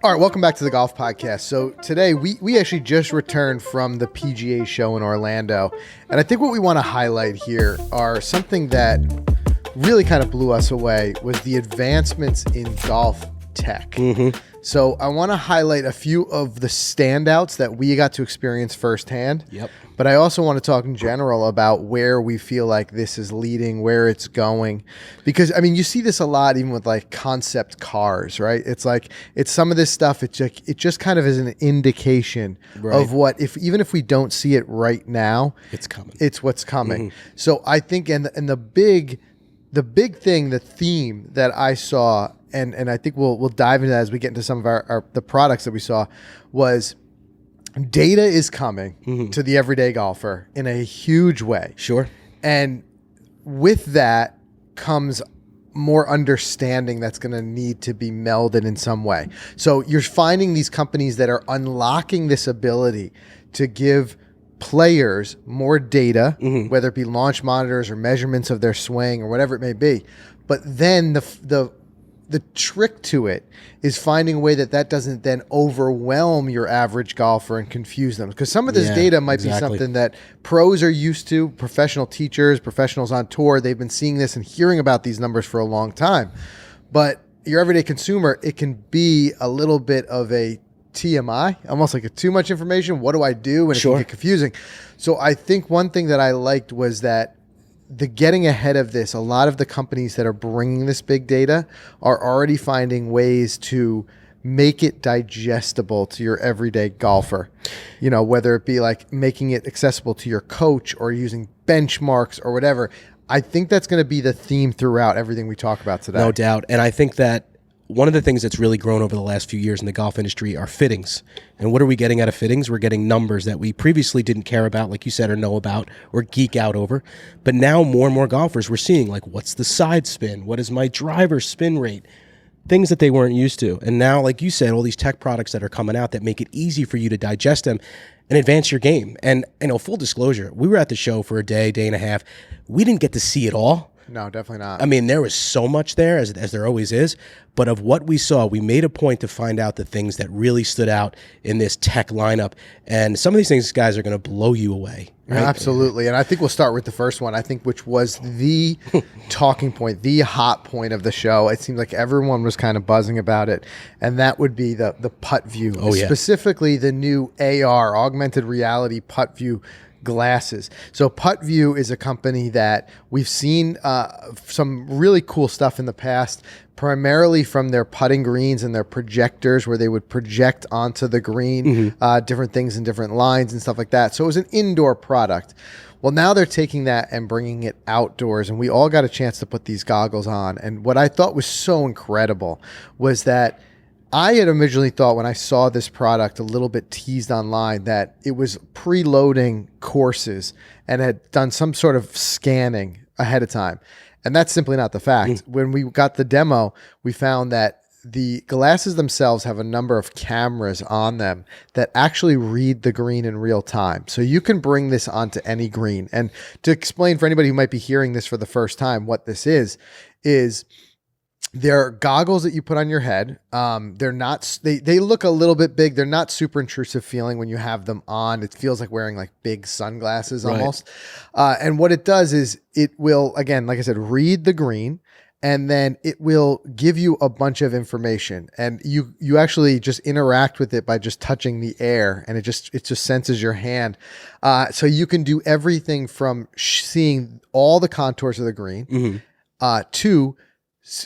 All right, welcome back to the Golf Podcast. So today we actually just returned from the PGA Show in Orlando. And I think what we want to highlight here are something that really kind of blew us away was the advancements in golf tech. So I want to highlight a few of the standouts that we got to experience firsthand. Yep. But I also want to talk in general about where we feel like this is leading, where it's going. Because, I mean, you see this a lot even with like concept cars, right? It's like, it's some of this stuff, it just kind of is an indication of what, even if we don't see it right now, it's coming. It's what's coming. So I think, and the big thing, the theme that I saw, and I think we'll dive into that as we get into some of the products that we saw, was data is coming to the everyday golfer in a huge way. Sure. And with that comes more understanding that's going to need to be melded in some way. So you're finding these companies that are unlocking this ability to give players more data, whether it be launch monitors or measurements of their swing or whatever it may be. But then the trick to it is finding a way that doesn't then overwhelm your average golfer and confuse them. Because some of this data might be something that pros are used to, professional teachers, professionals on tour, they've been seeing this and hearing about these numbers for a long time. But your everyday consumer, it can be a little bit of a TMI, almost like too much information. What do I do? And it can get confusing. So I think one thing that I liked was that the getting ahead of this, a lot of the companies that are bringing this big data are already finding ways to make it digestible to your everyday golfer. You know, whether it be like making it accessible to your coach or using benchmarks or whatever. I think that's going to be the theme throughout everything we talk about today. No doubt. And I think that one of the things that's really grown over the last few years in the golf industry are fittings. And what are we getting out of fittings? We're getting numbers that we previously didn't care about, like you said, or know about, or geek out over. But now more and more golfers we're seeing, like, what's the side spin? What is my driver spin rate? Things that they weren't used to. And now, like you said, all these tech products that are coming out that make it easy for you to digest them and advance your game. And, you know, full disclosure, we were at the show for a day and a half. We didn't get to see it all. No, definitely not. I mean, there was so much there, as there always is. But of what we saw, we made a point to find out the things that really stood out in this tech lineup. And some of these things, guys, are going to blow you away. Right? Absolutely. And I think we'll start with the first one, I think, which was the talking point, the hot point of the show. It seemed like everyone was kind of buzzing about it. And that would be the PuttView. Oh, yeah. Specifically, the new AR, augmented reality PuttView glasses. So PuttView is a company that we've seen some really cool stuff in the past, primarily from their putting greens and their projectors where they would project onto the green different things in different lines and stuff like that. So it was an indoor product. Well, now they're taking that and bringing it outdoors, and we all got a chance to put these goggles on. And what I thought was so incredible was that I had originally thought when I saw this product a little bit teased online that it was preloading courses and had done some sort of scanning ahead of time. And that's simply not the fact. When we got the demo, we found that the glasses themselves have a number of cameras on them that actually read the green in real time. So you can bring this onto any green. And to explain for anybody who might be hearing this for the first time, what this is they're goggles that you put on your head. They're not, they look a little bit big. They're not super intrusive feeling when you have them on. It feels like wearing like big sunglasses almost. And what it does is it will, again, like I said, read the green, and then it will give you a bunch of information. And you actually just interact with it by just touching the air, and it just senses your hand. So you can do everything from seeing all the contours of the green to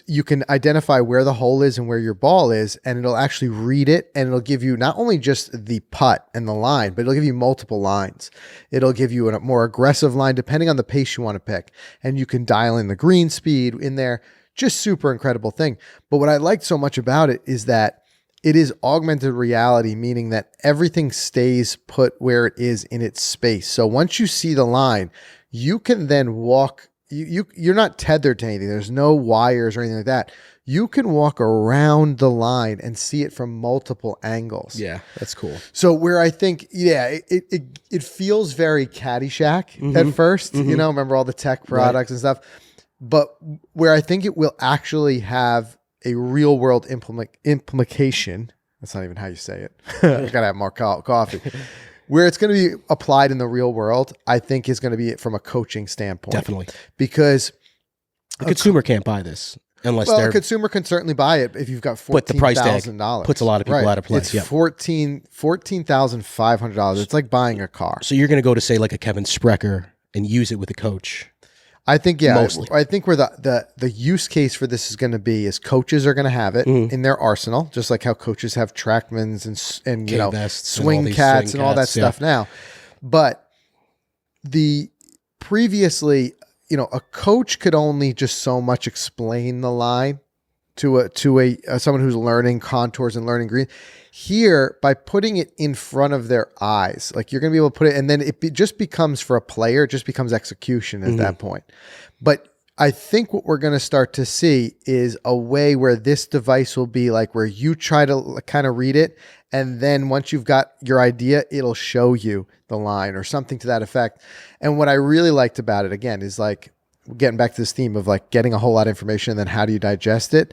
you can identify where the hole is and where your ball is, and it'll actually read it, and it'll give you not only just the putt and the line, but it'll give you multiple lines. It'll give you a more aggressive line depending on the pace you want to pick, and you can dial in the green speed in there. Just super incredible thing. But what I liked so much about it is that it is augmented reality, meaning that everything stays put where it is in its space. So once you see the line, you can then walk. You're not tethered to anything. There's no wires or anything like that. You can walk around the line and see it from multiple angles. Yeah, that's cool. So where I think, it feels very Caddyshack at first, you know, remember all the tech products and stuff, but where I think it will actually have a real world implication, That's not even how you say it. I gotta have more coffee. Where it's going to be applied in the real world, I think is going to be from a coaching standpoint. Definitely. Because a consumer can't buy this unless a consumer can certainly buy it if you've got $14,000. But the price tag puts a lot of people out of place. It's $14,500. It's like buying a car. So you're going to go to say like a Kevin Sprecher and use it with a coach. I think, yeah, Mostly. I think where the use case for this is going to be is coaches are going to have it in their arsenal, just like how coaches have Trackmans and you know, swing cats and all that stuff now. But previously, you know, a coach could only just so much explain the line to someone who's learning contours and learning green. Here, by putting it in front of their eyes, like you're going to be able to put it, and then it just becomes for a player, it just becomes execution at that point. But I think what we're going to start to see is a way where this device will be like where you try to kind of read it, and then once you've got your idea, it'll show you the line or something to that effect. And what I really liked about it, again, is like getting back to this theme of like getting a whole lot of information and then how do you digest it?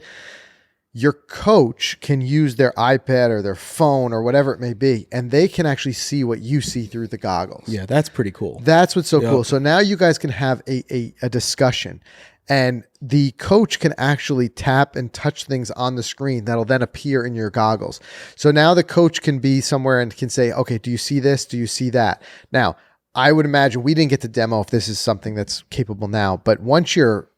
Your coach can use their iPad or their phone or whatever it may be, and they can actually see what you see through the goggles. Yeah, that's pretty cool. That's what's so cool. So now you guys can have a discussion, and the coach can actually tap and touch things on the screen that'll then appear in your goggles. So now the coach can be somewhere and can say, okay, do you see this? Do you see that? Now, I would imagine we didn't get to demo if this is something that's capable now, but once you're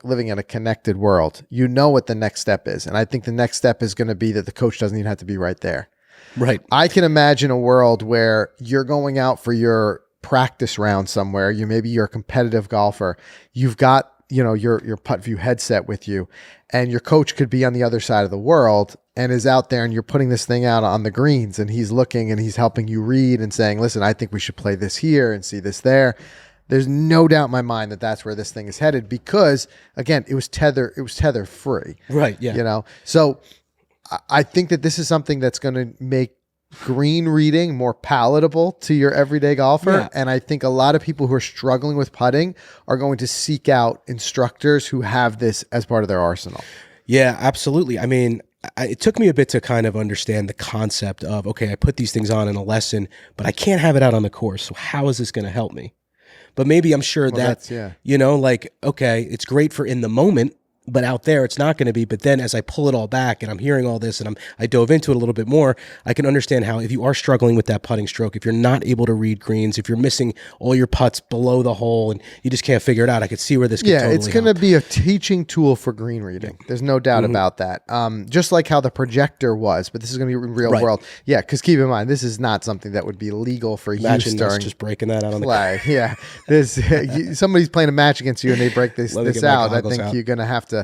living in a connected world, you know what the next step is. And I think the next step is going to be that the coach doesn't even have to be right there. Right. I can imagine a world where you're going out for your practice round somewhere. Maybe you're a competitive golfer. You've got, you know, your PuttView headset with you, and your coach could be on the other side of the world and is out there, and you're putting this thing out on the greens, and he's looking and he's helping you read and saying, listen, I think we should play this here and see this there. There's no doubt in my mind that that's where this thing is headed because, again, it was tether free. Right, yeah. You know, so I think that this is something that's going to make green reading more palatable to your everyday golfer. Yeah. And I think a lot of people who are struggling with putting are going to seek out instructors who have this as part of their arsenal. Yeah, absolutely. I mean, it took me a bit to kind of understand the concept of, okay, I put these things on in a lesson, but I can't have it out on the course. So how is this going to help me? But maybe I'm sure you know, like, okay, it's great for in the moment, but out there it's not going to be. But then as I pull it all back and I'm hearing all this and I dove into it a little bit more, I can understand how if you are struggling with that putting stroke, if you're not able to read greens, if you're missing all your putts below the hole and you just can't figure it out, I could see where this could totally it's going to be a teaching tool for green reading. There's no doubt about that. Just like how the projector was, but this is going to be real world. Yeah, because keep in mind, this is not something that would be legal for use during just breaking that out on play. Yeah, somebody's playing a match against you and they break this out. I think you're going to have to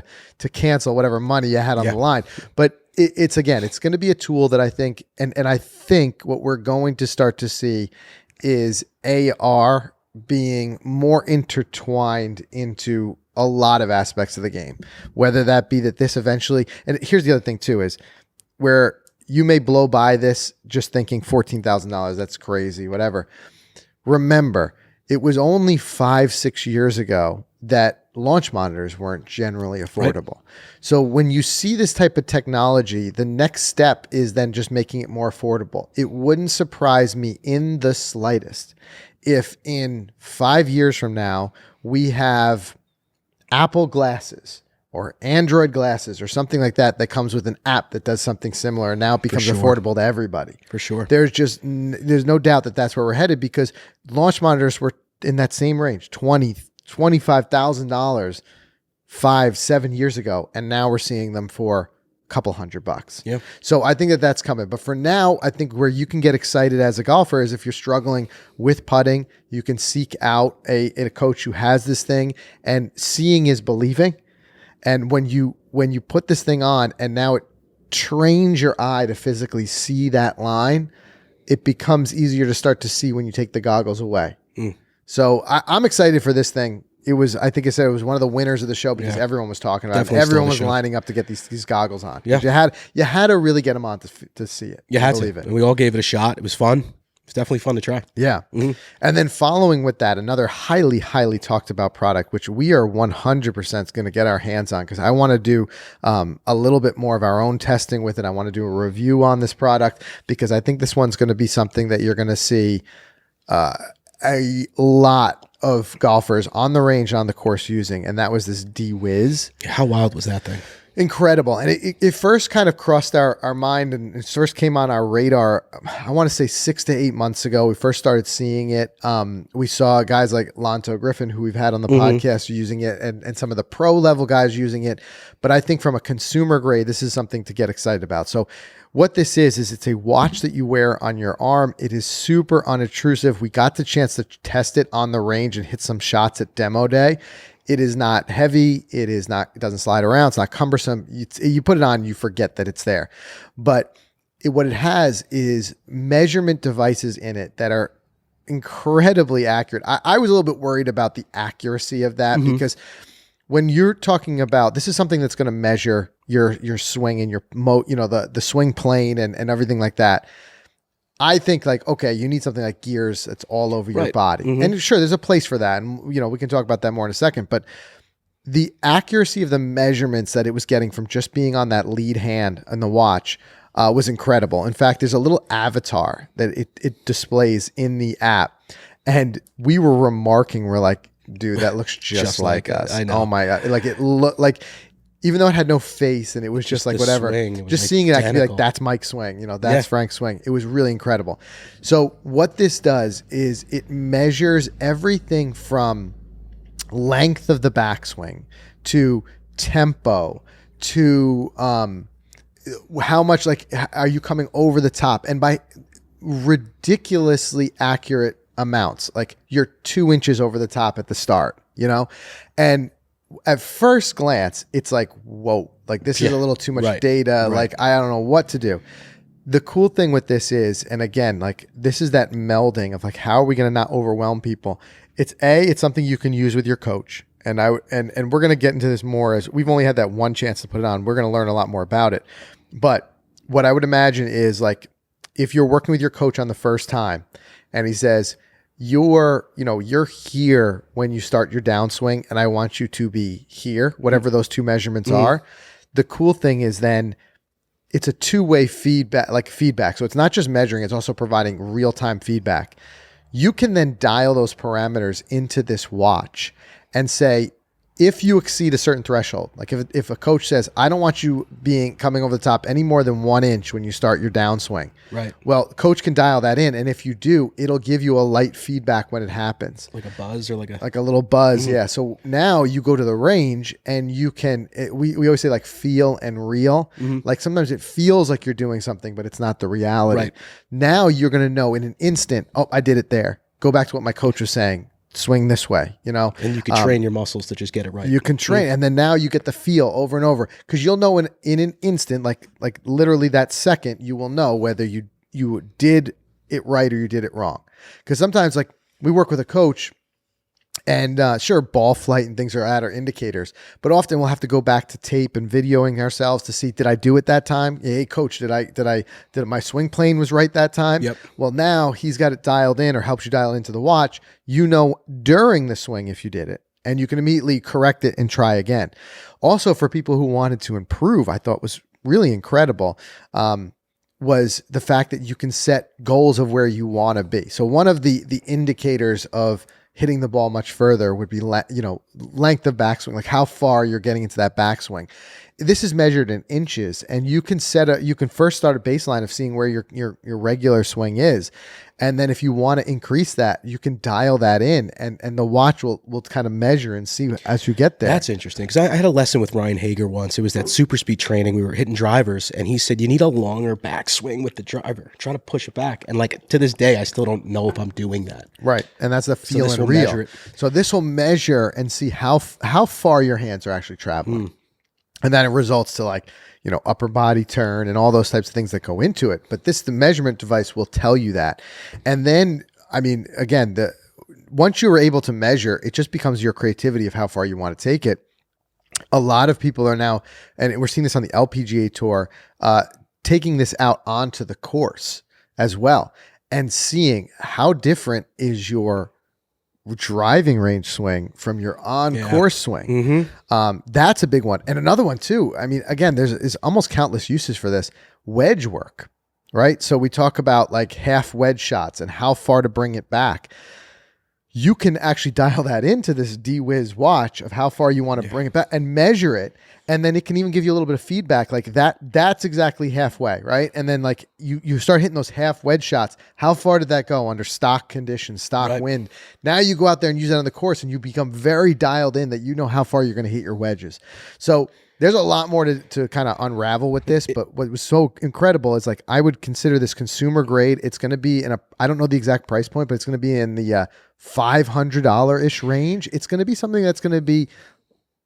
cancel whatever money you had on the line. But it's going to be a tool that I think, and I think what we're going to start to see is AR being more intertwined into a lot of aspects of the game, whether that be that this eventually, and here's the other thing too, is where you may blow by this just thinking $14,000, that's crazy, whatever. Remember, it was only 5-6 years ago that launch monitors weren't generally affordable. Right. So when you see this type of technology, the next step is then just making it more affordable. It wouldn't surprise me in the slightest if in 5 years from now, we have Apple glasses or Android glasses or something like that comes with an app that does something similar and now it becomes affordable to everybody. For sure. There's no doubt that that's where we're headed because launch monitors were in that same range, $25,000 5-7 years ago, and now we're seeing them for a couple $100. Yeah. So I think that that's coming. But for now, I think where you can get excited as a golfer is if you're struggling with putting, you can seek out a coach who has this thing, and seeing is believing. And when you put this thing on and now it trains your eye to physically see that line, it becomes easier to start to see when you take the goggles away. So I'm excited for this thing. It was, I think I said it was one of the winners of the show because everyone was talking about it. Everyone was lining up to get these goggles on. Yeah. You had to really get them on to see it. You had to. And we all gave it a shot. It was fun. It's definitely fun to try. Yeah. And then following with that, another highly, highly talked about product, which we are 100% going to get our hands on, because I want to do a little bit more of our own testing with it. I want to do a review on this product, because I think this one's going to be something that you're going to see a lot of golfers on the range, on the course using. And that was this D-Wiz. How wild was that thing? Incredible. And it first kind of crossed our mind, and it first came on our radar, I want to say 6 to 8 months ago. We first started seeing it. We saw guys like Lonto Griffin, who we've had on the podcast, using it, and some of the pro level guys using it. But I think from a consumer grade, this is something to get excited about. So what this is it's a watch that you wear on your arm. It is super unobtrusive. We got the chance to test it on the range and hit some shots at demo day. It is not heavy. It doesn't slide around. It's not cumbersome. You put it on, you forget that it's there. But what it has is measurement devices in it that are incredibly accurate. I was a little bit worried about the accuracy of that, because when you're talking about, this is something that's going to measure your swing and your the swing plane and everything like that. I think like, okay, you need something like gears that's all over your body. And sure, there's a place for that. And, we can talk about that more in a second. But the accuracy of the measurements that it was getting from just being on that lead hand on the watch was incredible. In fact, there's a little avatar that it displays in the app. And we were remarking, we're like, dude, that looks just like us. I know. Oh my God. Like it looked like, even though it had no face and it was just like whatever, swing, just seeing it, I could be like, that's Mike's swing, that's Frank's swing. It was really incredible. So what this does is it measures everything from length of the backswing to tempo to how much, like, are you coming over the top, and by ridiculously accurate amounts, like you're 2 inches over the top at the start, and at first glance, it's like, whoa, like this is a little too much data. Like, I don't know what to do. The cool thing with this is, and again, like this is that melding of like, how are we going to not overwhelm people? It's something you can use with your coach. And we're going to get into this more, as we've only had that one chance to put it on. We're going to learn a lot more about it. But what I would imagine is, like, if you're working with your coach on the first time and he says, you're here when you start your downswing, and I want you to be here, whatever those two measurements are. The cool thing is then it's a two-way feedback. So it's not just measuring, it's also providing real-time feedback. You can then dial those parameters into this watch and say, if you exceed a certain threshold, like if a coach says, I don't want you coming over the top any more than 1 inch when you start your downswing. Right. Well, coach can dial that in. And if you do, it'll give you a light feedback when it happens. Like a buzz or like a little buzz. Yeah. So now you go to the range and you can, we always say like feel and reel. Like sometimes it feels like you're doing something, but it's not the reality. Right. Now you're going to know in an instant, oh, I did it there. Go back to what my coach was saying. Swing this way, and you can train your muscles to just get it right. You can train, and then now you get the feel over and over, because you'll know in an instant, like literally that second, you will know whether you did it right or you did it wrong. Because sometimes, like, we work with a coach, and sure, ball flight and things are indicators, but often we'll have to go back to tape and videoing ourselves to see, did I do it that time? Hey, coach, did my swing plane was right that time? Yep. Well, now he's got it dialed in, or helps you dial into the watch. During the swing if you did it, and you can immediately correct it and try again. Also, for people who wanted to improve, I thought was really incredible, was the fact that you can set goals of where you want to be. So one of the indicators of hitting the ball much further would be length of backswing, like how far you're getting into that backswing. This is measured in inches, and you can first start a baseline of seeing where your regular swing is. And then if you want to increase that, you can dial that in, and the watch will kind of measure and see as you get there. That's interesting, because I had a lesson with Ryan Hager once. It was that super speed training. We were hitting drivers, and he said, you need a longer backswing with the driver. Try to push it back. And like to this day, I still don't know if I'm doing that. Right. And that's the feel and reel. So this will measure and see how far your hands are actually traveling. And then it results to upper body turn and all those types of things that go into it. But the measurement device will tell you that. And then, I mean, again, once you are able to measure, it just becomes your creativity of how far you want to take it. A lot of people are now, and we're seeing this on the LPGA tour, taking this out onto the course as well. and seeing how different is your driving range swing from your on-course swing. That's a big one. And another one too, I mean, again, there's almost countless uses for this. Wedge work, right? So we talk about like half wedge shots and how far to bring it back. You can actually dial that into this D-Wiz watch of how far you want to bring it back and measure it. And then it can even give you a little bit of feedback like that's exactly halfway, right? And then like you start hitting those half wedge shots. How far did that go under stock conditions, stock wind? Now you go out there and use that on the course and you become very dialed in that you know how far you're going to hit your wedges. So there's a lot more to kind of unravel with this, but what was so incredible is like I would consider this consumer grade. It's going to be I don't know the exact price point, but it's going to be in the $500-ish range. It's going to be something that's going to be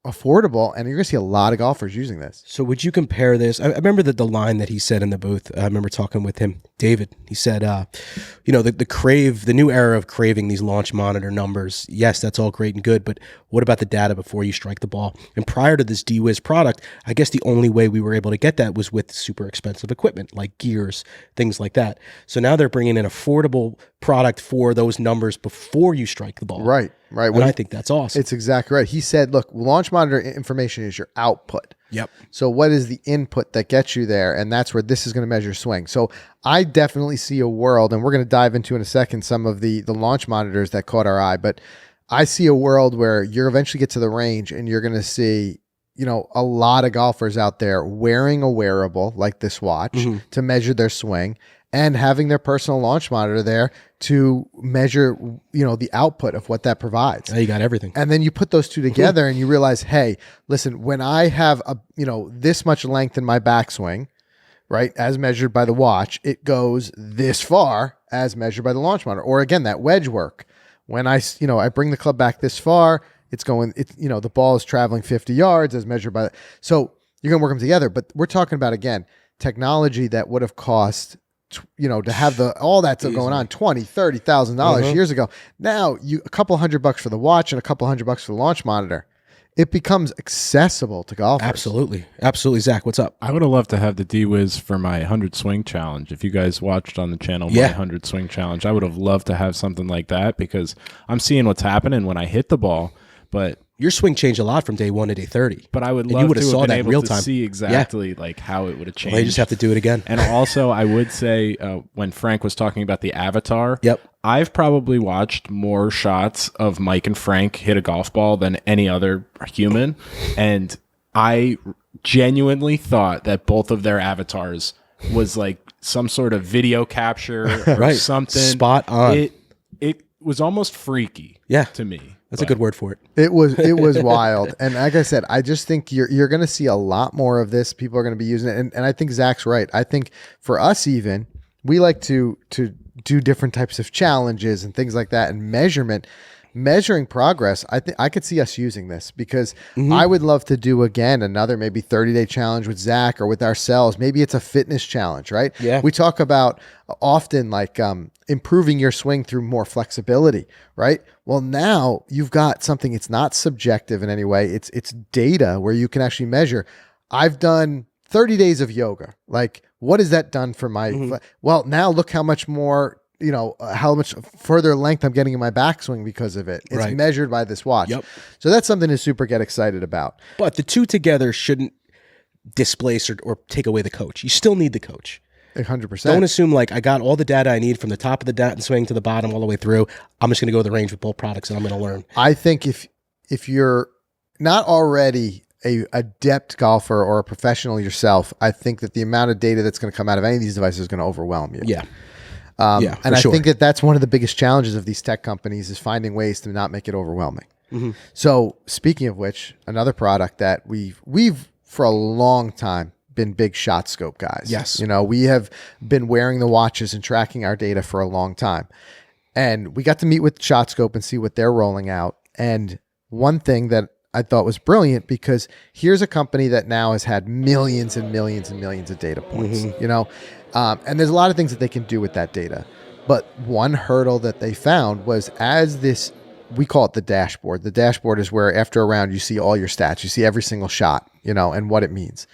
affordable, and you're going to see a lot of golfers using this. So would you compare this? I remember the line that he said in the booth. I remember talking with him, David. He said, the new era of craving these launch monitor numbers. Yes, that's all great and good, but what about the data before you strike the ball? And prior to this D-Wiz product, I guess the only way we were able to get that was with super expensive equipment like gears, things like that. So now they're bringing an affordable product for those numbers before you strike the ball. Right. And I think that's awesome. It's exactly right. He said, look, launch monitor information is your output. Yep. So what is the input that gets you there? And that's where this is going to measure swing. So I definitely see a world, and we're going to dive into in a second some of the launch monitors that caught our eye, but I see a world where you're eventually get to the range and you're going to see, a lot of golfers out there wearing a wearable like this watch to measure their swing and having their personal launch monitor there to measure, the output of what that provides. Now you got everything. And then you put those two together and you realize, hey, listen, when I have this much length in my backswing, right, as measured by the watch, it goes this far as measured by the launch monitor. Or again, that wedge work. When I bring the club back this far, the ball is traveling 50 yards as measured by so you're going to work them together. But we're talking about, again, technology that would have cost, to have all that stuff going on, $20,000, $30,000 years ago. Now a couple $100 for the watch and a couple $100 for the launch monitor. It becomes accessible to golfers. Absolutely. Zach, what's up? I would have loved to have the D-Wiz for my 100 swing challenge. If you guys watched on the channel, my 100 swing challenge, I would have loved to have something like that because I'm seeing what's happening when I hit the ball. But your swing changed a lot from day 1 to day 30. But I would love to have been able to see exactly like how it would have changed. Well, you just have to do it again. And also, I would say when Frank was talking about the avatar, yep, I've probably watched more shots of Mike and Frank hit a golf ball than any other human. And I genuinely thought that both of their avatars was like some sort of video capture or something. Spot on. It was almost freaky to me. That's a good word for it. It was wild. And like I said, I just think you're going to see a lot more of this. People are going to be using it. And I think Zach's right. I think for us even, we like to do different types of challenges and things like that and measuring progress. I think I could see us using this because I would love to do again another maybe 30-day challenge with Zach or with ourselves. Maybe it's a fitness challenge, right? Yeah. We talk about often like improving your swing through more flexibility, right? Well, now you've got something. It's not subjective in any way. It's data where you can actually measure. I've done 30 days of yoga. Like, what has that done for my? Well, now look how much more. How much further length I'm getting in my backswing because of it. It's measured by this watch. Yep. So that's something to super get excited about. But the two together shouldn't displace or take away the coach. You still need the coach. 100%. Don't assume like I got all the data I need from the top of the swing to the bottom all the way through. I'm just going to go to the range with both products and I'm going to learn. I think if you're not already a adept golfer or a professional yourself, I think that the amount of data that's going to come out of any of these devices is going to overwhelm you. Yeah. And I think that's one of the biggest challenges of these tech companies is finding ways to not make it overwhelming. So speaking of which, another product that we've for a long time been big ShotScope guys. Yes. We have been wearing the watches and tracking our data for a long time. And we got to meet with ShotScope and see what they're rolling out. And one thing that I thought was brilliant because here's a company that now has had millions and millions and millions of data points, and there's a lot of things that they can do with that data. But one hurdle that they found was we call it the dashboard. The dashboard is where after a round, you see all your stats, you see every single shot, and what it means.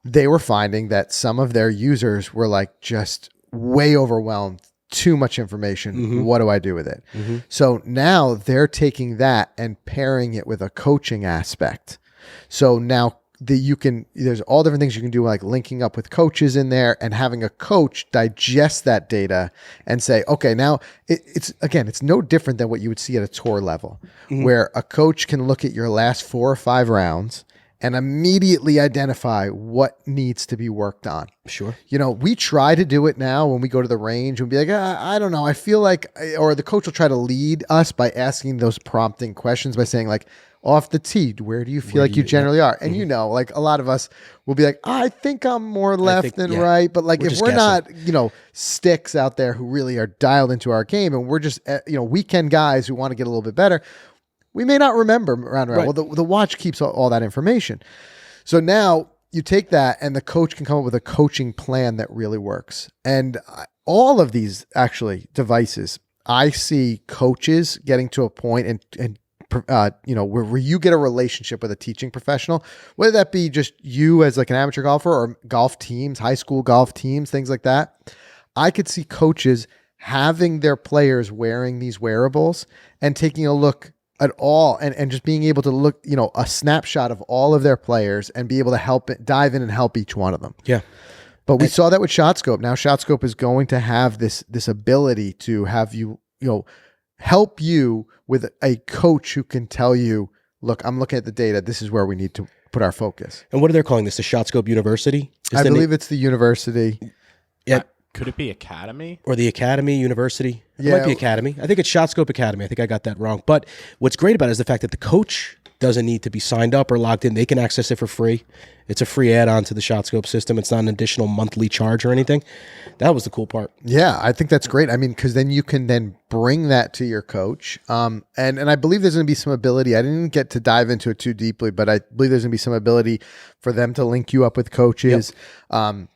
They were finding that some of their users were like just way overwhelmed too much information. What do I do with it? So now they're taking that and pairing it with a coaching aspect. So now there's all different things you can do, like linking up with coaches in there and having a coach digest that data and say, okay, now it's no different than what you would see at a tour level, where a coach can look at your last 4 or 5 rounds and immediately identify what needs to be worked on. Sure. We try to do it now when we go to the range and be like, I don't know, I feel like, or the coach will try to lead us by asking those prompting questions by saying like, off the tee, where do you feel like you generally are? And like a lot of us will be like, I think I'm more left than right. But like if we're not, sticks out there who really are dialed into our game and we're just, weekend guys who want to get a little bit better, we may not remember round. Right. Well, the watch keeps all that information. So now you take that and the coach can come up with a coaching plan that really works. And all of these actually devices, I see coaches getting to a point and where you get a relationship with a teaching professional, whether that be just you as like an amateur golfer or golf teams, high school golf teams, things like that. I could see coaches having their players wearing these wearables and taking a look at all and just being able to look, a snapshot of all of their players and be able to dive in and help each one of them. Yeah. But we saw that with ShotScope. Now ShotScope is going to have this ability to have you, help you with a coach who can tell you, look, I'm looking at the data. This is where we need to put our focus. And what are they calling this? The ShotScope University? I believe it's the university. Yeah. Could it be Academy? Or the Academy, University? It might be Academy. I think it's ShotScope Academy. I think I got that wrong. But what's great about it is the fact that the coach doesn't need to be signed up or logged in. They can access it for free. It's a free add-on to the ShotScope system. It's not an additional monthly charge or anything. That was the cool part. Yeah, I think that's great. I mean, because then you can then bring that to your coach. And I believe there's going to be some ability. I didn't get to dive into it too deeply, but I believe there's going to be some ability for them to link you up with coaches. Yep.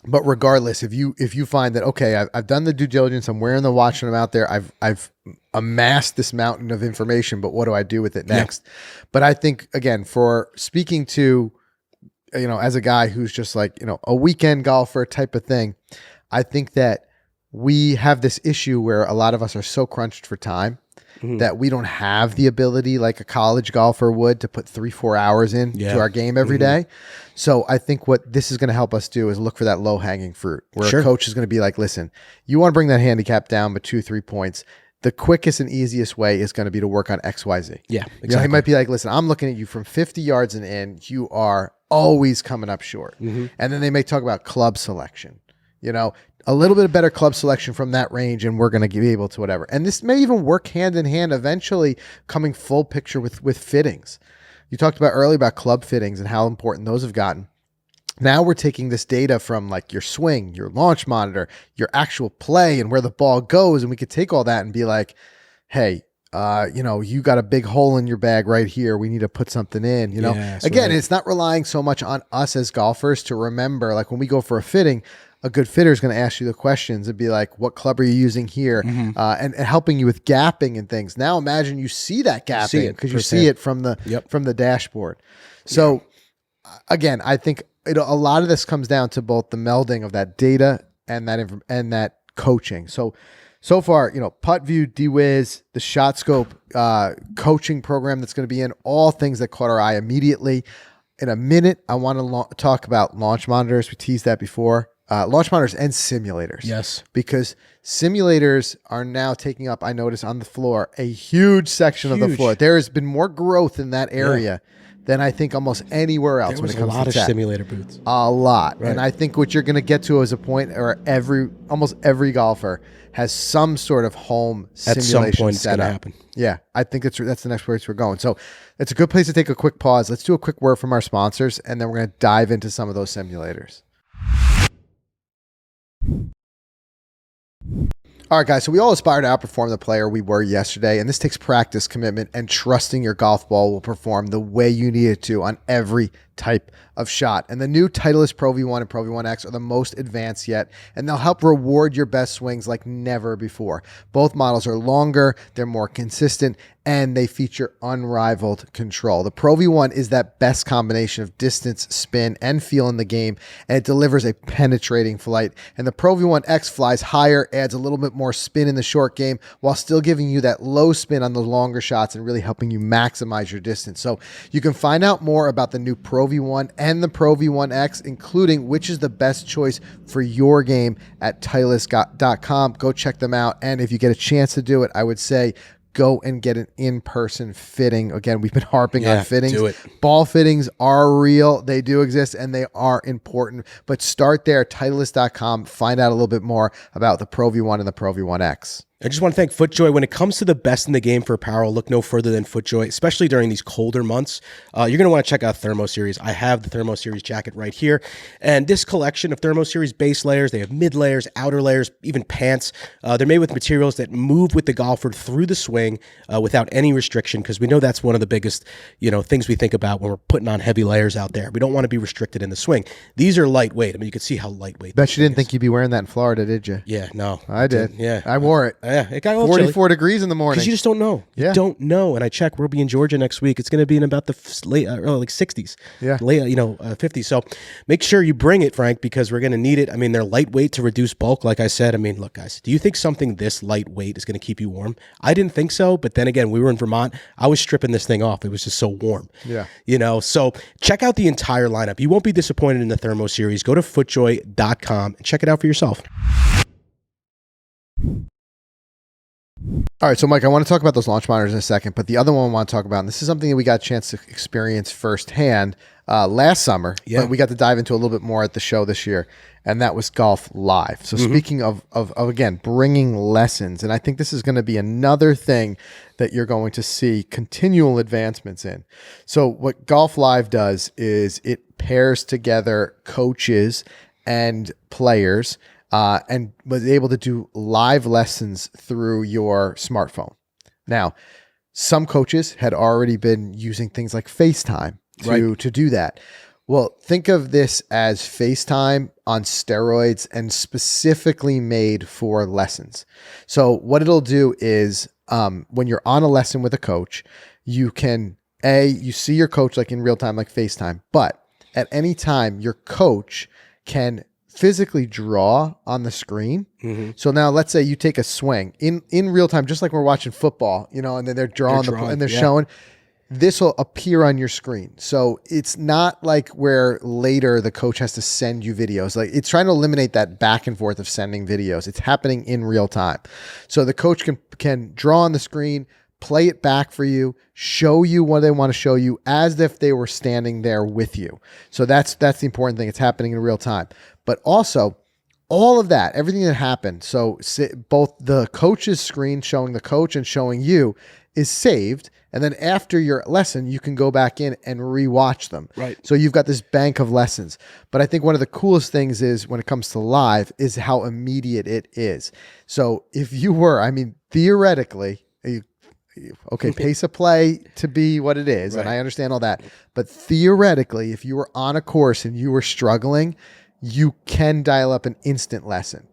But regardless, if you find that, okay, I've done the due diligence, I'm wearing the watch when I'm out there, I've amassed this mountain of information, but what do I do with it next? Yeah. But I think, again, for speaking to, as a guy who's just like, a weekend golfer type of thing, I think that we have this issue where a lot of us are so crunched for time that we don't have the ability like a college golfer would to put 3-4 hours in to our game every day. So I think what this is going to help us do is look for that low hanging fruit where a coach is going to be like, listen, you want to bring that handicap down by 2-3 points. The quickest and easiest way is going to be to work on XYZ. Yeah, exactly. He might be like, listen, I'm looking at you from 50 yards and in, you are always coming up short. And then they may talk about club selection, a little bit of better club selection from that range, and we're going to be able to whatever. And this may even work hand in hand, eventually coming full picture with fittings. You talked about earlier about club fittings and how important those have gotten. Now we're taking this data from like your swing, your launch monitor, your actual play, and where the ball goes, and we could take all that and be like, hey, you got a big hole in your bag right here. We need to put something in, Again, it's not relying so much on us as golfers to remember, like when we go for a fitting, a good fitter is going to ask you the questions and be like, what club are you using here? And helping you with gapping and things. Now imagine you see that gapping because you see it from the dashboard. So again, I think a lot of this comes down to both the melding of that data and that coaching. So far, PuttView, D-Wiz, the ShotScope coaching program that's going to be in, all things that caught our eye immediately. In a minute, I want to talk about launch monitors. We teased that before. Launch monitors and simulators. Yes. Because simulators are now taking up, I notice on the floor, a huge section of the floor. There has been more growth in that area than I think almost anywhere else when it comes to tech. There was a lot of simulator booths. A lot. Right. And I think what you're going to get to is a point where almost every golfer has some sort of home simulation at some point set it's up. Happen. Yeah, I think that's the next place we're going. So it's a good place to take a quick pause. Let's do a quick word from our sponsors, and then we're going to dive into some of those simulators. All right, guys, so we all aspire to outperform the player we were yesterday, and this takes practice, commitment, and trusting your golf ball will perform the way you need it to on every type of shot. And the new Titleist Pro V1 and Pro V1X are the most advanced yet, and they'll help reward your best swings like never before. Both models are longer, they're more consistent, and they feature unrivaled control. The Pro V1 is that best combination of distance, spin, and feel in the game, and it delivers a penetrating flight. And the Pro V1X flies higher, adds a little bit more spin in the short game, while still giving you that low spin on the longer shots and really helping you maximize your distance. So you can find out more about the new Pro V1 and the Pro V1X, including which is the best choice for your game at Titleist.com. Go check them out. And if you get a chance to do it, I would say go and get an in-person fitting. Again, we've been harping on fittings. Do it. Ball fittings are real. They do exist and they are important. But start there, Titleist.com. Find out a little bit more about the Pro V1 and the Pro V1X. I just want to thank FootJoy. When it comes to the best in the game for apparel, look no further than FootJoy, especially during these colder months. You're going to want to check out Thermo Series. I have the Thermo Series jacket right here. And this collection of Thermo Series base layers, they have mid layers, outer layers, even pants. They're made with materials that move with the golfer through the swing without any restriction, because we know that's one of the biggest things we think about when we're putting on heavy layers out there. We don't want to be restricted in the swing. These are lightweight. I mean, you can see how lightweight. Bet you didn't think you'd be wearing that in Florida, did you? Yeah, no. I did. Yeah. I wore it. Yeah, it got a little 44 chilly. degrees in the morning. Because you just don't know. Yeah. You don't know. And I checked, we'll be in Georgia next week. It's going to be in about the late, like 60s. Yeah. Late, 50s. So make sure you bring it, Frank, because we're going to need it. I mean, they're lightweight to reduce bulk. Like I said, I mean, look, guys, do you think something this lightweight is going to keep you warm? I didn't think so. But then again, we were in Vermont. I was stripping this thing off. It was just so warm. Yeah. So check out the entire lineup. You won't be disappointed in the Thermo Series. Go to FootJoy.com and check it out for yourself. All right, so Mike, I want to talk about those launch monitors in a second, but the other one I want to talk about, and this is something that we got a chance to experience firsthand last summer, but we got to dive into a little bit more at the show this year, and that was Golf Live. So speaking of again, bringing lessons, and I think this is going to be another thing that you're going to see continual advancements in. So what Golf Live does is it pairs together coaches and players and was able to do live lessons through your smartphone. Now, some coaches had already been using things like FaceTime to do that. Well, think of this as FaceTime on steroids and specifically made for lessons. So what it'll do is when you're on a lesson with a coach, you can, you see your coach like in real time, like FaceTime, but at any time your coach can physically draw on the screen. So now let's say you take a swing in real time, just like we're watching football, and then they're drawing, and they're showing. This will appear on your screen. So it's not like where later the coach has to send you videos. Like it's trying to eliminate that back and forth of sending videos. It's happening in real time. So the coach can draw on the screen, play it back for you, show you what they want to show you as if they were standing there with you. So that's the important thing. It's happening in real time. But also, all of that, everything that happened, so both the coach's screen showing the coach and showing you is saved. And then after your lesson, you can go back in and rewatch them. Right. So you've got this bank of lessons. But I think one of the coolest things is when it comes to live is how immediate it is. So if you were, theoretically, pace of play to be what it is, and I understand all that. But theoretically, if you were on a course and you were struggling, you can dial up an instant lesson.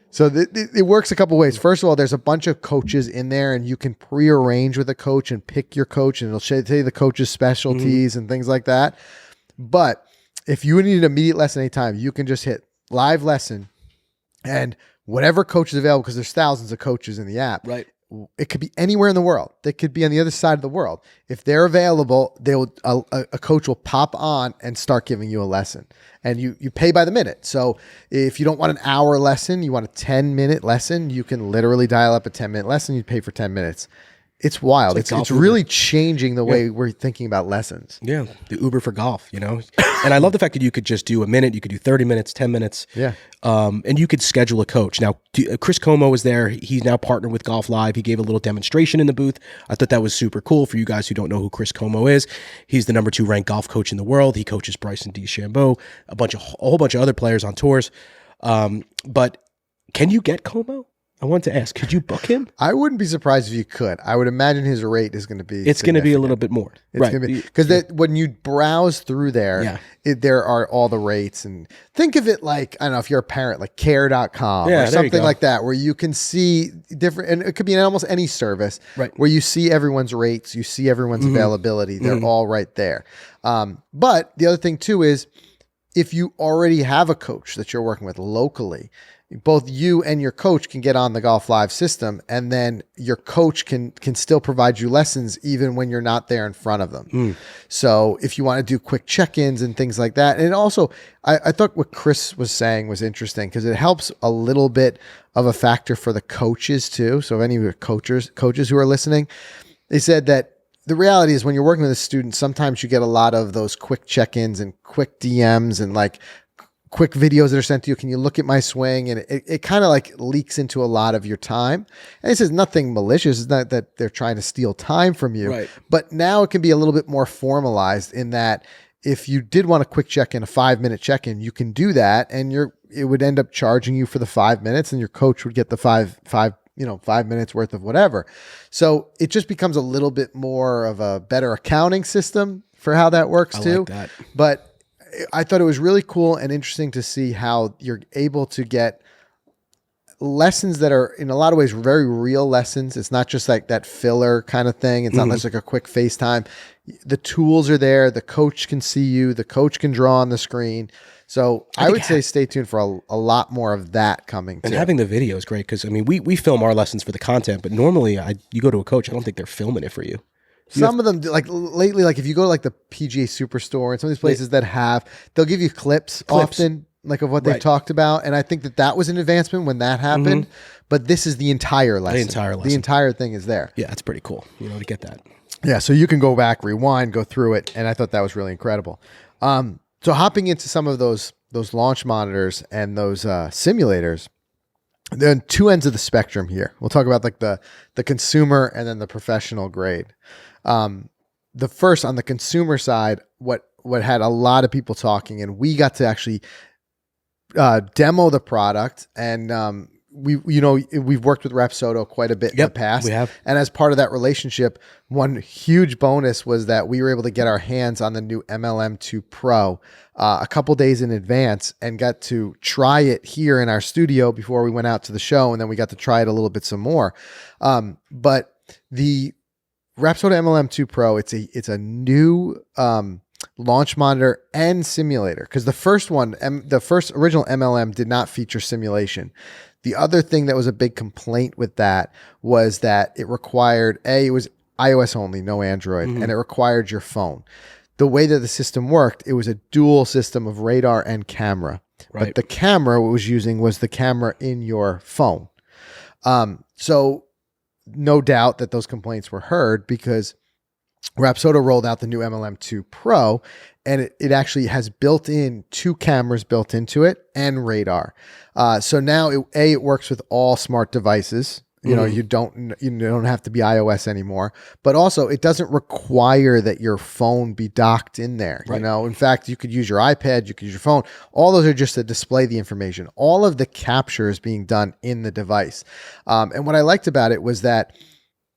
So it works a couple ways. First of all, there's a bunch of coaches in there, and you can prearrange with a coach and pick your coach, and it'll tell you the coach's specialties and things like that. But if you need an immediate lesson anytime, you can just hit live lesson, and whatever coach is available, because there's thousands of coaches in the app. Right. It could be anywhere in the world. They could be on the other side of the world. If they're available, a coach will pop on and start giving you a lesson. And you pay by the minute. So if you don't want an hour lesson, you want a 10-minute lesson, you can literally dial up a 10-minute lesson. You pay for 10 minutes. It's wild. It's really changing the way we're thinking about lessons. Yeah, the Uber for golf, And I love the fact that you could just do a minute, you could do 30 minutes, 10 minutes. Yeah. And you could schedule a coach. Now, Chris Como was there. He's now partnered with Golf Live. He gave a little demonstration in the booth. I thought that was super cool. For you guys who don't know who Chris Como is, he's the number 2 ranked golf coach in the world. He coaches Bryson DeChambeau, a whole bunch of other players on tours. But can you get Como? I want to ask, could you book him? I wouldn't be surprised if you could. I would imagine his rate is going to be. It's going to be a little bit more. It's going to be because when you browse through there, there are all the rates, and think of it like, I don't know, if you're a parent, like care.com or something like that, where you can see different, and it could be in almost any service, where you see everyone's rates, you see everyone's availability. They're all right there. But the other thing too is, if you already have a coach that you're working with locally, both you and your coach can get on the Golf Live system, and then your coach can still provide you lessons even when you're not there in front of them. So if you want to do quick check-ins and things like that. And also, I thought what Chris was saying was interesting, because it helps a little bit of a factor for the coaches too. So if any of your coaches who are listening, they said that the reality is when you're working with a student, sometimes you get a lot of those quick check-ins and quick DMs and like quick videos that are sent to you. Can you look at my swing? And it kind of like leaks into a lot of your time. And this is nothing malicious. It's not that they're trying to steal time from you, but now it can be a little bit more formalized in that if you did want a quick check-in, a 5-minute check-in, you can do that. And it would end up charging you for the 5 minutes, and your coach would get the 5 minutes worth of whatever. So it just becomes a little bit more of a better accounting system for how that works too. Like that. But I thought it was really cool and interesting to see how you're able to get lessons that are in a lot of ways very real lessons. It's not just like that filler kind of thing. It's not just like a quick FaceTime. The tools are there. The coach can see you. The coach can draw on the screen. So I would say stay tuned for a lot more of that coming too. And having the video is great, because I mean, we film our lessons for the content, but normally you go to a coach, I don't think they're filming it for you. Some of them, like lately, like if you go to like the PGA Superstore and some of these places they'll give you clips often, like of what they've talked about. And I think that was an advancement when that happened, but this is the entire lesson. The entire thing is there. Yeah, it's pretty cool, to get that. Yeah, so you can go back, rewind, go through it. And I thought that was really incredible. So hopping into some of those launch monitors and those simulators, there are two ends of the spectrum here. We'll talk about like the consumer and then the professional grade. The first, on the consumer side, what had a lot of people talking, and we got to actually demo the product, and we've worked with Rapsodo quite a bit in the past. We have. And as part of that relationship, one huge bonus was that we were able to get our hands on the new MLM2 Pro a couple days in advance, and got to try it here in our studio before we went out to the show, and then we got to try it a little bit some more. But the Rapsodo MLM2 Pro, it's a new launch monitor and simulator, because the first original MLM did not feature simulation. The other thing that was a big complaint with that was that it required it was iOS only, no Android, and it required your phone. The way that the system worked, it was a dual system of radar and camera. But the camera it was using was the camera in your phone. So no doubt that those complaints were heard, because Rapsodo rolled out the new MLM2 Pro, and it actually has built-in 2 cameras built into it and radar. So now it works with all smart devices. You don't have to be iOS anymore, but also it doesn't require that your phone be docked in there. In fact, you could use your iPad, you could use your phone. All those are just to display the information. All of the capture is being done in the device. And what I liked about it was that,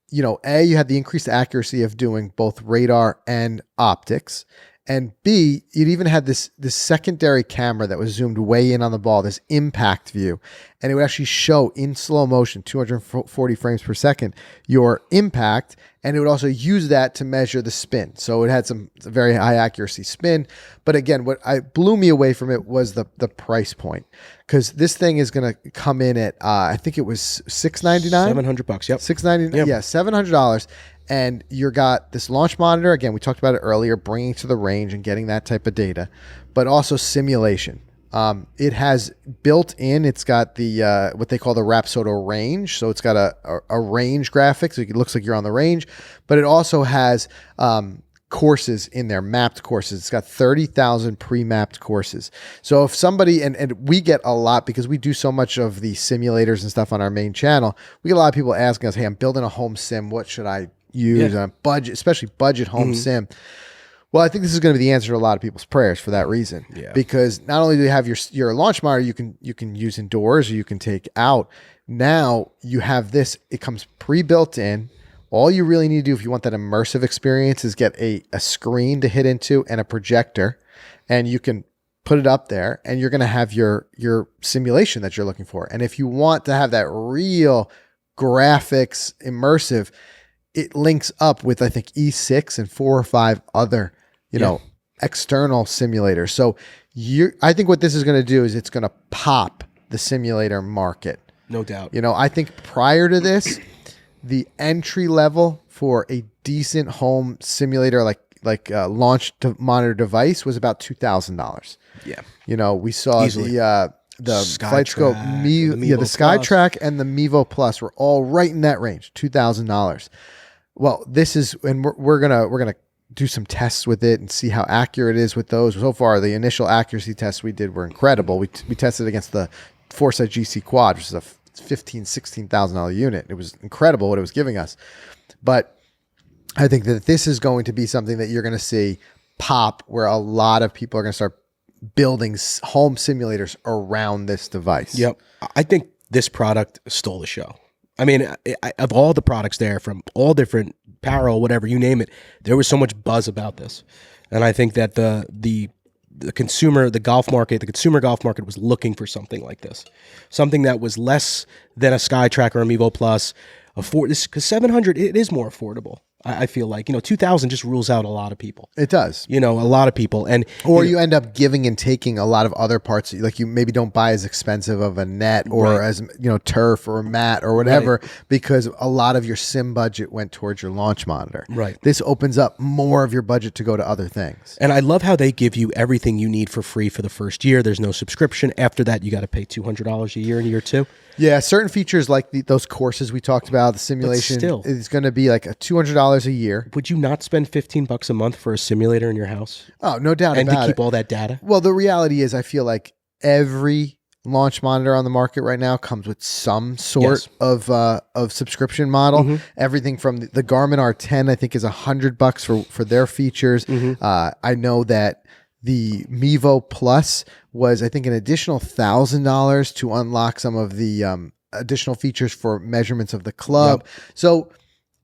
you had the increased accuracy of doing both radar and optics. And B, it even had this secondary camera that was zoomed way in on the ball, this impact view. And it would actually show in slow motion, 240 frames per second, your impact. And it would also use that to measure the spin. So it had some very high accuracy spin. But again, what blew me away from it was the price point. Because this thing is going to come in at, I think it was $699? $700, yep. $699, yeah, $700. And you got this launch monitor. Again, we talked about it earlier, bringing to the range and getting that type of data, but also simulation. It has built in, it's got the what they call the Rapsodo range. So it's got a range graphic, so it looks like you're on the range, but it also has courses in there, mapped courses. It's got 30,000 pre-mapped courses. So if somebody, and we get a lot because we do so much of the simulators and stuff on our main channel, we get a lot of people asking us, hey, I'm building a home sim. What should I use on a budget, especially budget home sim? Well, I think this is going to be the answer to a lot of people's prayers for that reason. Yeah. Because not only do you have your launch monitor you can use indoors or you can take out. Now you have this, it comes pre-built in. All you really need to do if you want that immersive experience is get a screen to hit into and a projector, and you can put it up there and you're going to have your simulation that you're looking for. And if you want to have that real graphics immersive, it links up with, I think, E6 and 4 or 5 other, you know, external simulators. So I think what this is going to do is it's going to pop the simulator market. No doubt. You know, I think prior to this, the entry level for a decent home simulator like launch monitor device was about $2,000. Yeah. You know, we saw Easily. the FlightScope the SkyTrack and the Mevo Plus were all right in that range, $2,000. Well, this is, and we're gonna do some tests with it and see how accurate it is with those. So far, the initial accuracy tests we did were incredible. We tested against the Foresight GC Quad, which is a $16,000 unit. It was incredible what it was giving us. But I think that this is going to be something that you're going to see pop, where a lot of people are going to start building home simulators around this device. Yep. I think this product stole the show. I mean, of all the products there, from all different apparel, whatever, you name it, there was so much buzz about this. And I think that the consumer golf market was looking for something like this. Something that was less than a SkyTrack or a Mevo Plus. Because $700, it is more affordable. I feel like, 2,000 just rules out a lot of people. It does. A lot of people. Or you end up giving and taking a lot of other parts. Like you maybe don't buy as expensive of a net or as, turf or a mat or whatever, because a lot of your sim budget went towards your launch monitor. Right. This opens up more of your budget to go to other things. And I love how they give you everything you need for free for the first year. There's no subscription. After that, you got to pay $200 a year in year 2. Yeah, certain features like those courses we talked about, the simulation, is going to be like $200 a year. Would you not spend $15 a month for a simulator in your house? Oh, no doubt about it. And to keep all that data? Well, the reality is I feel like every launch monitor on the market right now comes with some sort of subscription model. Mm-hmm. Everything from the Garmin R10, I think, is $100 for their features. Mm-hmm. I know that the Mevo Plus was, I think, an additional $1,000 to unlock some of the additional features for measurements of the club. Yep. So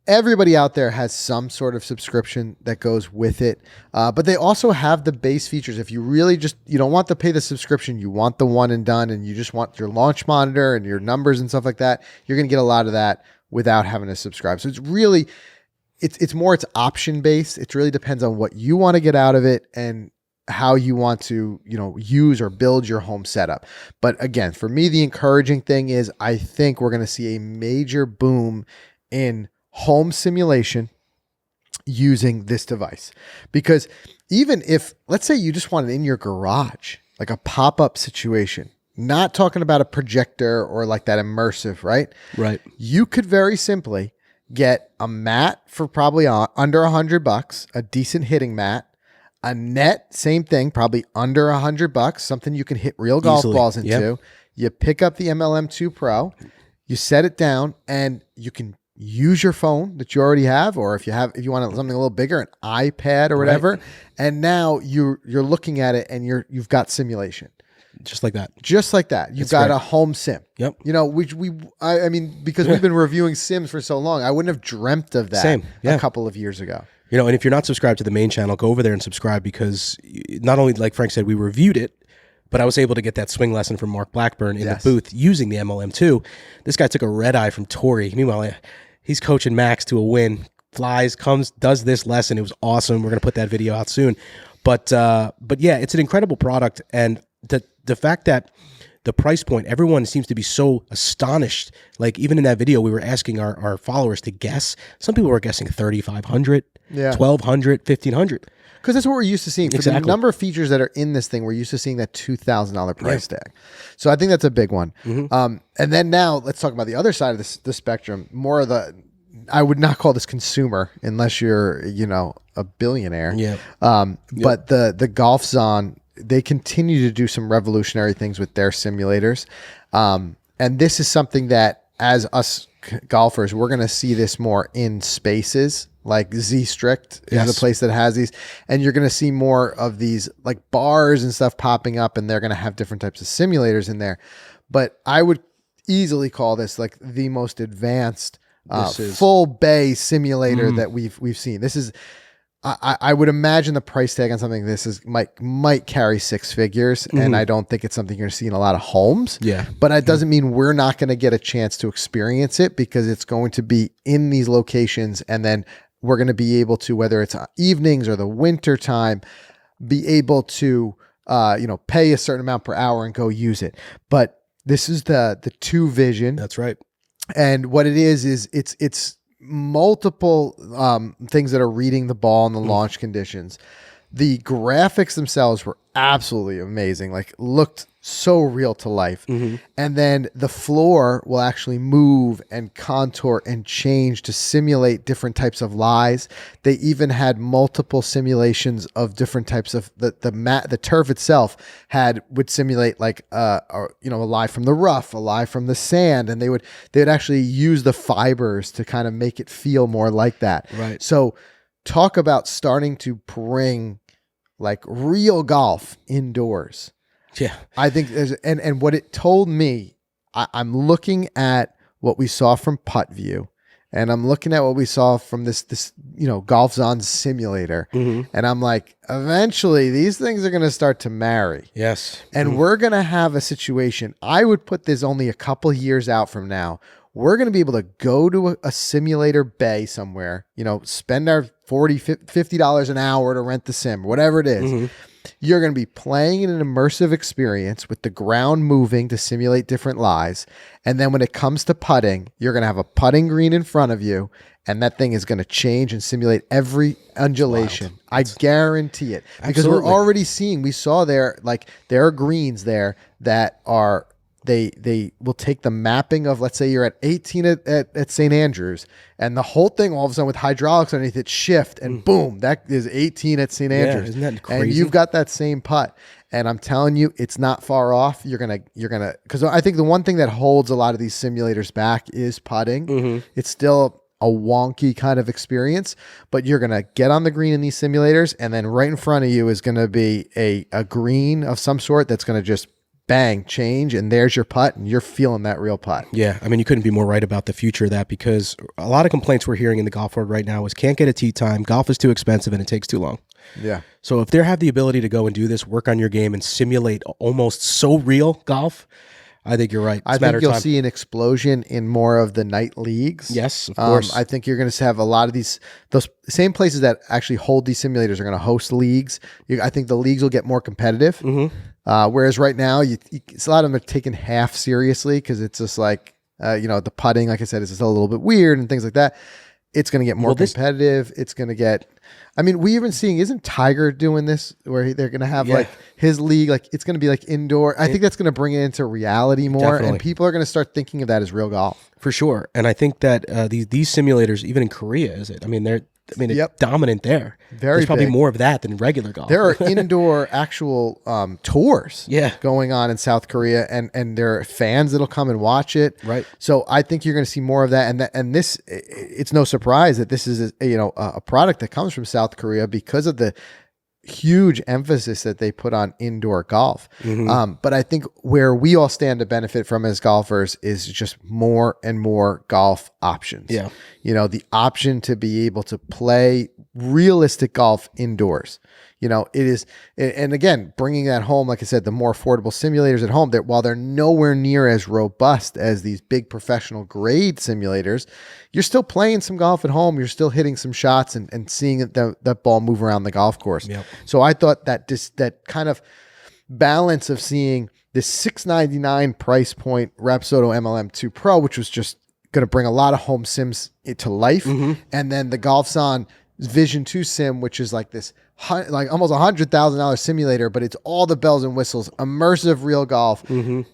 everybody out there has some sort of subscription that goes with it. But they also have the base features. If you really you don't want to pay the subscription, you want the one and done, and you just want your launch monitor and your numbers and stuff like that, you're going to get a lot of that without having to subscribe. So it's really, it's option based. It really depends on what you want to get out of it and how you want to, use or build your home setup. But again, for me, the encouraging thing is I think we're going to see a major boom in home simulation using this device. Because even if, let's say you just want it in your garage, like a pop-up situation, not talking about a projector or like that immersive, right? Right. You could very simply get a mat for probably under $100, a decent hitting mat, a net, same thing, probably under $100, something you can hit real golf balls into. Yep. You pick up the MLM2 Pro, you set it down, and you can use your phone that you already have, or if you want something a little bigger, an iPad or whatever. Right. And now you're looking at it and you've got simulation. Just like that. You've got a home sim. Yep. I mean, because we've been reviewing sims for so long, I wouldn't have dreamt of that a couple of years ago. And if you're not subscribed to the main channel, go over there and subscribe, because not only, like Frank said, we reviewed it, but I was able to get that swing lesson from Mark Blackburn in the booth using the MLM2. This guy took a red eye from Tori. Meanwhile, he's coaching Max to a win, flies, comes, does this lesson. It was awesome. We're going to put that video out soon. But yeah, it's an incredible product. And the fact that the price point, everyone seems to be so astonished. Like even in that video, we were asking our followers to guess. Some people were guessing 3,500, 1,200, 1,500. Because that's what we're used to seeing. For the number of features that are in this thing, we're used to seeing that $2,000 price tag. So I think that's a big one. Mm-hmm. And then now let's talk about the other side of the spectrum. More of I would not call this consumer unless you're, a billionaire. Yeah. But the Golf Zone, they continue to do some revolutionary things with their simulators. And this is something that, as us golfers, we're going to see this more in spaces. Like Z Strict is Yes. a place that has these, and you're going to see more of these like bars and stuff popping up, and they're going to have different types of simulators in there. But I would easily call this like the most advanced full bay simulator that we've seen. This is, I would imagine the price tag on something like this might carry six figures, and I don't think it's something you're going to see in a lot of homes. Yeah. But it doesn't mean we're not going to get a chance to experience it, because it's going to be in these locations, and then we're going to be able to, whether it's evenings or the winter time, be able to pay a certain amount per hour and go use it. But this is the 2 Vision. That's right. And what it is it's multiple things that are reading the ball in the launch conditions. The graphics themselves were absolutely amazing, like looked so real to life. And then the floor will actually move and contour and change to simulate different types of lies. They even had multiple simulations of different types of the turf itself would simulate like a lie from the rough, a lie from the sand, and they would actually use the fibers to kind of make it feel more like that. Right. So talk about starting to bring like real golf indoors. Yeah. I think and what it told me, I'm looking at what we saw from PuttView, and I'm looking at what we saw from this Golf Zone simulator, and I'm like, eventually these things are going to start to marry. Yes. And we're going to have a situation. I would put this only a couple years out from now. We're going to be able to go to a simulator bay somewhere, spend our $40, $50 an hour to rent the sim, whatever it is. You're going to be playing in an immersive experience with the ground moving to simulate different lies. And then when it comes to putting, you're going to have a putting green in front of you, and that thing is going to change and simulate every undulation. I guarantee it. Because we're already seeing, we saw there are greens there that are, they will take the mapping of, let's say you're at 18 at St. Andrews, and the whole thing all of a sudden with hydraulics underneath it shift, and boom, that is 18 at St. Andrews. Isn't that crazy? And you've got that same putt. And I'm telling you, it's not far off. You're gonna, because I think the one thing that holds a lot of these simulators back is putting. It's still a wonky kind of experience, but you're going to get on the green in these simulators, and then right in front of you is going to be a green of some sort that's going to just bang, change, and there's your putt, and you're feeling that real putt. Yeah, I mean, you couldn't be more right about the future of that, because a lot of complaints we're hearing in the golf world right now is can't get a tee time, golf is too expensive, and it takes too long. Yeah. So if they have the ability to go and do this, work on your game, and simulate almost so real golf, I think you're right. I think you'll see an explosion in more of the night leagues. Yes, of course. I think you're going to have a lot of those same places that actually hold these simulators are going to host leagues. I think the leagues will get more competitive. Whereas right now, it's a lot of them are taken half seriously, because it's just like, the putting, like I said, is just a little bit weird and things like that. It's going to get more competitive. It's going to get, we even seeing, isn't Tiger doing this where they're going to have like his league, like it's going to be like indoor. I think that's going to bring it into reality more. Definitely. And people are going to start thinking of that as real golf. For sure. And I think that these simulators, even in Korea, it's dominant there. There's probably big. more of that than regular golf. There are indoor actual tours going on in South Korea, and there are fans that'll come and watch it. Right. So I think you're going to see more of that. And this, it's no surprise that this is a product that comes from South Korea because of the huge emphasis that they put on indoor golf. But I think where we all stand to benefit from as golfers is just more and more golf options. Yeah. The option to be able to play realistic golf indoors. It is, and again, bringing that home, like I said, the more affordable simulators at home, that while they're nowhere near as robust as these big professional grade simulators, you're still playing some golf at home. You're still hitting some shots and seeing that ball move around the golf course. Yep. So I thought that that kind of balance of seeing this $699 price point Raptor MLM2 Pro, which was just going to bring a lot of home sims to life, and then the Golf Zone Vision 2 sim, which is like this almost $100,000 simulator, but it's all the bells and whistles, immersive real golf.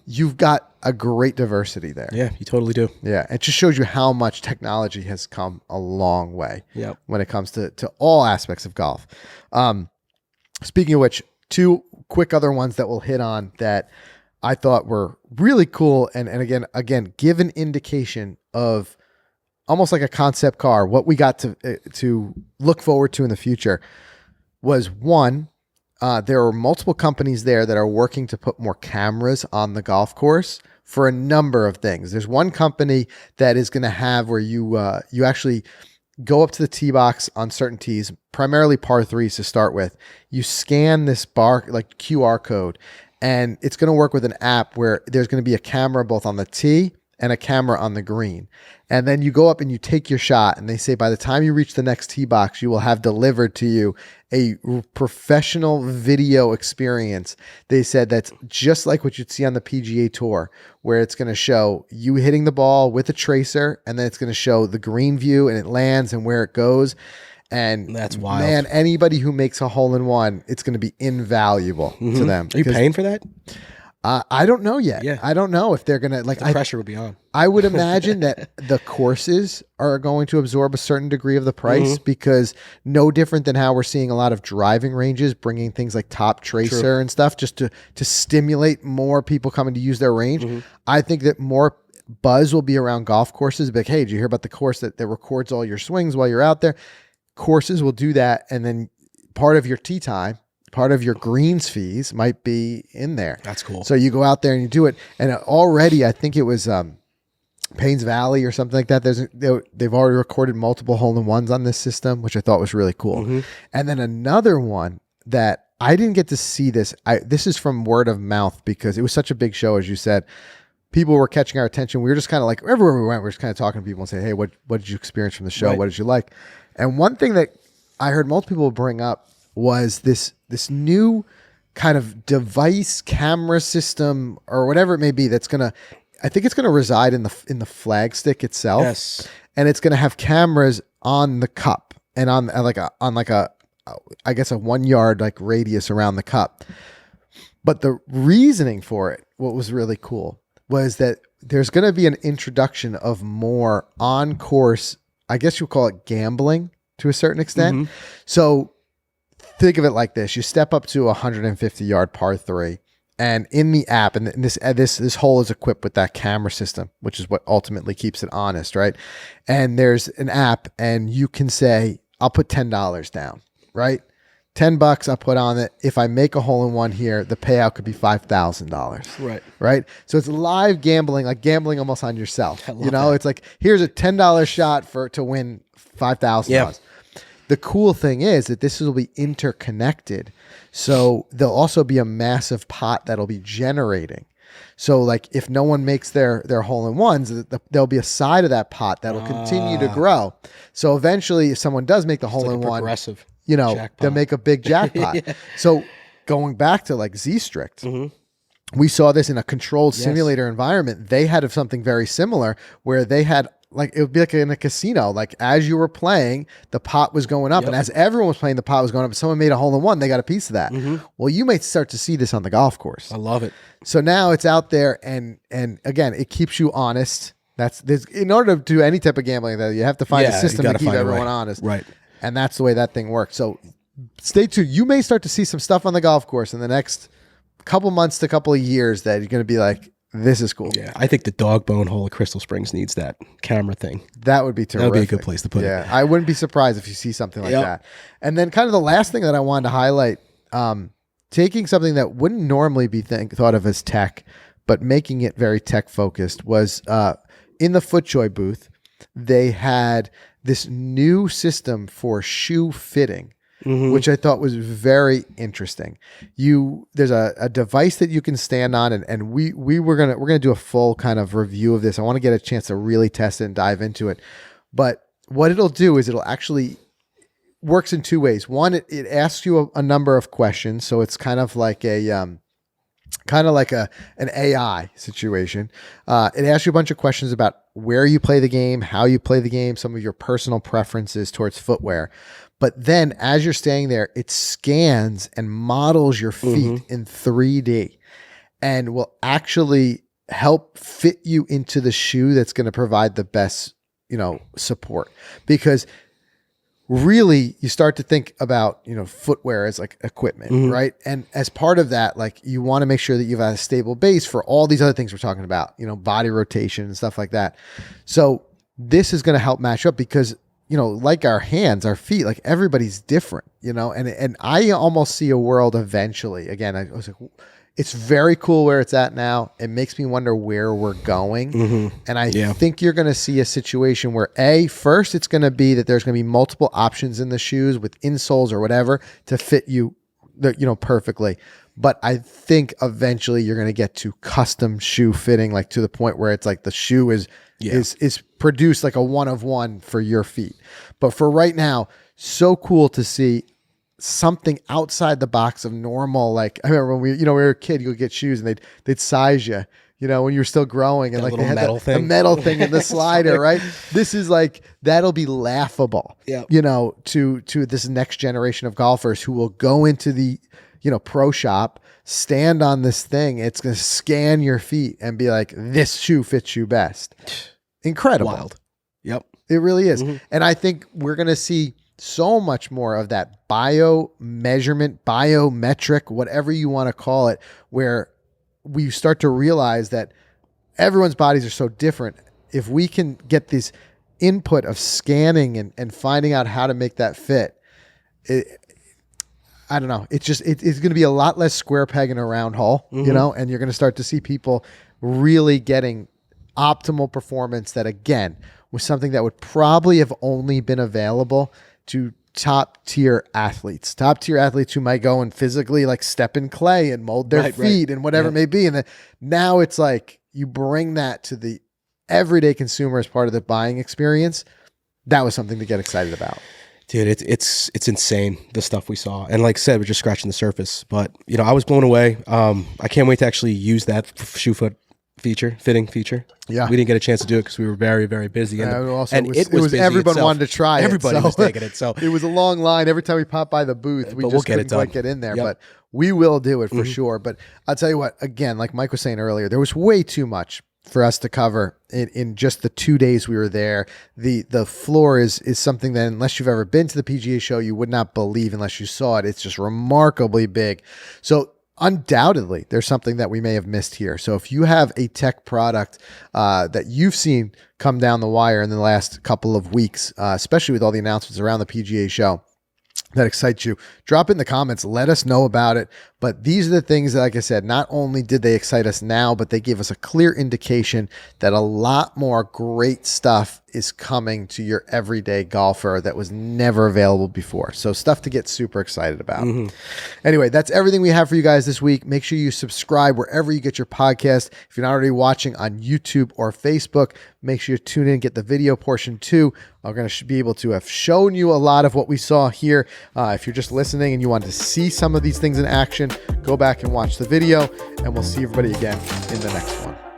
You've got a great diversity there. Yeah, you totally do. Yeah, it just shows you how much technology has come a long way when it comes to all aspects of golf. Speaking of which, 2 quick other ones that we'll hit on that I thought were really cool, and again give an indication of almost like a concept car. What we got to look forward to in the future was one. There are multiple companies there that are working to put more cameras on the golf course for a number of things. There's one company that is going to have where you actually go up to the tee box on certain tees, primarily par threes to start with. You scan this QR code, and it's going to work with an app where there's going to be a camera both on the tee and a camera on the green. And then you go up and you take your shot, and they say by the time you reach the next tee box, you will have delivered to you a professional video experience. They said that's just like what you'd see on the PGA Tour, where it's going to show you hitting the ball with a tracer, and then it's going to show the green view and it lands and where it goes. And that's wild. Man, anybody who makes a hole-in-one, it's going to be invaluable to them. Are you paying for that? I don't know yet. Yeah. I don't know if they're going to The pressure would be on. I would imagine that the courses are going to absorb a certain degree of the price because no different than how we're seeing a lot of driving ranges bringing things like Top Tracer and stuff just to stimulate more people coming to use their range. I think that more buzz will be around golf courses. Like, hey, did you hear about the course that records all your swings while you're out there? Courses will do that. And then part of your tee time, part of your greens fees might be in there. That's cool. So you go out there and you do it. And already, I think it was Paynes Valley or something like that. They've already recorded multiple hole-in-ones on this system, which I thought was really cool. And then another one that I didn't get to see this. This is from word of mouth because it was such a big show, as you said. People were catching our attention. We were just kind of like, everywhere we went, we were just kind of talking to people and saying, hey, what did you experience from the show? Right. What did you like? And one thing that I heard multiple people bring up was this new kind of device camera system or whatever it may be that's going to, I think it's going to reside in the flag stick itself. Yes. And it's going to have cameras on the cup and on like a I guess a 1 yard like radius around the cup. But the reasoning for it, what was really cool, was that there's going to be an introduction of more on course, I guess you'll call it gambling to a certain extent. So think of it like this. You step up to a 150-yard par 3, and in the app, and this hole is equipped with that camera system, which is what ultimately keeps it honest, right? And there's an app, and you can say, I'll put $10 down, right? $10 I'll put on it. If I make a hole-in-one here, the payout could be $5,000. Right? So it's live gambling, like gambling almost on yourself. You know, it's like, here's a $10 shot to win $5,000. Yeah. The cool thing is that this will be interconnected. So there'll also be a massive pot that'll be generating. So like if no one makes their hole-in-ones, there'll be a side of that pot that'll continue to grow. So eventually if someone does make the hole-in-one, like progressive jackpot. They'll make a big jackpot. Yeah. So going back to like Z-Strict, we saw this in a controlled simulator environment. They had something very similar where they had, like, it would be like in a casino. Like as you were playing, the pot was going up, and as everyone was playing, the pot was going up. If someone made a hole-in-one, they got a piece of that. Well, you might start to see this on the golf course. I love it. So now it's out there, and again, it keeps you honest. In order to do any type of gambling, that you have to find a system to keep everyone honest. Right. And that's the way that thing works. So stay tuned. You may start to see some stuff on the golf course in the next couple months to couple of years that you're going to be like, this is cool. Yeah, I think the dog bone hole at Crystal Springs needs that camera thing. That would be terrific. That would be a good place to put it. Yeah, I wouldn't be surprised if you see something like that. And then kind of the last thing that I wanted to highlight, taking something that wouldn't normally be thought of as tech, but making it very tech focused, was in the FootJoy booth, they had this new system for shoe fitting, which I thought was very interesting. There's a device that you can stand on, and we're gonna do a full kind of review of this. I want to get a chance to really test it and dive into it. But what it'll do is it'll actually works in two ways. One, it asks you a number of questions, so it's kind of like an AI situation. It asks you a bunch of questions about where you play the game, how you play the game, some of your personal preferences towards footwear. But then as you're staying there, it scans and models your feet in 3D and will actually help fit you into the shoe that's going to provide the best, support. Because really, you start to think about, footwear as like equipment, right? And as part of that, like you want to make sure that you've got a stable base for all these other things we're talking about, body rotation and stuff like that. So this is going to help match up because, you know, like our hands, our feet, like everybody's different, you know, and I almost see a world eventually. Again, I was like, it's very cool where it's at now. It makes me wonder where we're going. And I think you're going to see a situation where first it's going to be that there's going to be multiple options in the shoes with insoles or whatever to fit you, you know, perfectly. But I think eventually you're going to get to custom shoe fitting, like to the point where it's like the shoe is produced like a one of one for your feet. But for right now, so cool to see something outside the box of normal. Like I remember when we were a kid, you would get shoes and they'd size you, you know, when you were still growing, and that like they had the metal thing in the slider, right? This is like, that'll be laughable, you know, to this next generation of golfers who will go into the, you know, pro shop, stand on this thing. It's going to scan your feet and be like, this shoe fits you best. Incredible. Wild. Yep. It really is. And I think we're going to see so much more of that measurement, biometric, whatever you want to call it, where we start to realize that everyone's bodies are so different. If we can get this input of scanning and finding out how to make that fit, I don't know. It's going to be a lot less square peg in a round hole, you know, and you're going to start to see people really getting optimal performance that, again, was something that would probably have only been available to top tier athletes who might go and physically like step in clay and mold their feet and whatever it may be. And then now it's like you bring that to the everyday consumer as part of the buying experience. That was something to get excited about. Dude, it's insane, the stuff we saw. And like I said, we're just scratching the surface. But, you know, I was blown away. I can't wait to actually use that fitting feature. Yeah. We didn't get a chance to do it because we were very, very busy. And, it was everyone itself. wanted to try it. Everybody was taking it. So it was a long line. Every time we popped by the booth, we just couldn't quite get in there. But we will do it for sure. But I'll tell you what, again, like Mike was saying earlier, there was way too much for us to cover in just the 2 days we were there. The floor is something that, unless you've ever been to the PGA Show, you would not believe unless you saw it. It's just remarkably big. So undoubtedly, there's something that we may have missed here. So if you have a tech product that you've seen come down the wire in the last couple of weeks, especially with all the announcements around the PGA Show, that excites you, drop in the comments, let us know about it. But these are the things that, like I said, not only did they excite us now, but they gave us a clear indication that a lot more great stuff is coming to your everyday golfer that was never available before. So stuff to get super excited about. Anyway, that's everything we have for you guys this week. Make sure you subscribe wherever you get your podcast. If you're not already watching on YouTube or Facebook, make sure you tune in and get the video portion too. I'm going to be able to have shown you a lot of what we saw here. If you're just listening and you want to see some of these things in action, go back and watch the video, and we'll see everybody again in the next one.